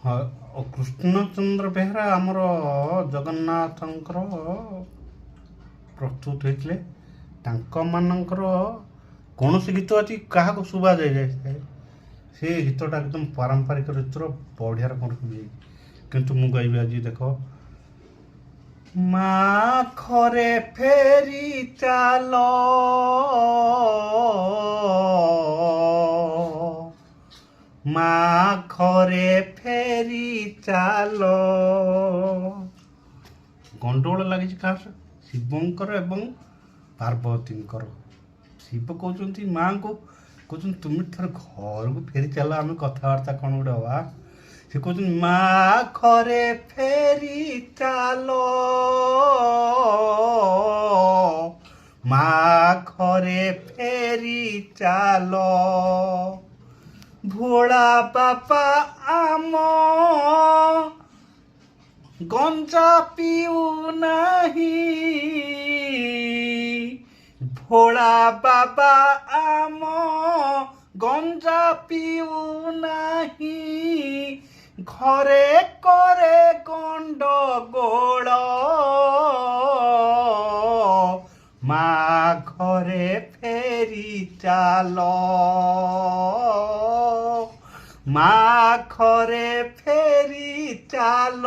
ହଁ, କୃଷ୍ଣଚନ୍ଦ୍ର ବେହେରା ଆମର ଜଗନ୍ନାଥଙ୍କର ପ୍ରସ୍ତୁତ ହେଇଥିଲେ। ତାଙ୍କମାନଙ୍କର କୌଣସି ଗୀତ ଅଛି କାହାକୁ ଶୁଭା ଯାଇଥାଏ, ସେ ଗୀତଟା ଏକଦମ ପାରମ୍ପରିକ ରୀତିର ବଢ଼ିଆ ରକମ ଶୁଭିଯାଏ। କିନ୍ତୁ ମୁଁ ଗାଇବି ଆଜି ଦେଖ, ମା ଖରେ ଫେରି ଚାଲ, ମା ଖରେ ଫେରି ଚାଲ। ଗଣ୍ଡଗୋଳ ଲାଗିଛି କାହା ସହ? ଶିବଙ୍କର ଏବଂ ପାର୍ବତୀଙ୍କର। ଶିବ କହୁଛନ୍ତି ମାଙ୍କୁ, କହୁଛନ୍ତି ତୁମେ ଥରେ ଘରକୁ ଫେରି ଚାଲ, ଆମେ କଥାବାର୍ତ୍ତା କ'ଣ ଗୋଟେ ହବା। ସେ କହୁଛନ୍ତି ମା ଖରେ ଫେରି ଚାଲ, ମା ଖରେ ଫେରି ଚାଲ। ଭୋଳା ବାପା ଆମ ଗଞ୍ଜା ପିଉ ନାହିଁ, ଭୋଳା ବାବା ଆମ ଗଞ୍ଜା ପିଉ ନାହିଁ, ଘରେ କରେ ଗଣ୍ଡଗୋଳ, ମା ଘରେ ଫେରି ଚାଲ, ମା ଘରେ ଫେରି ଚାଲ।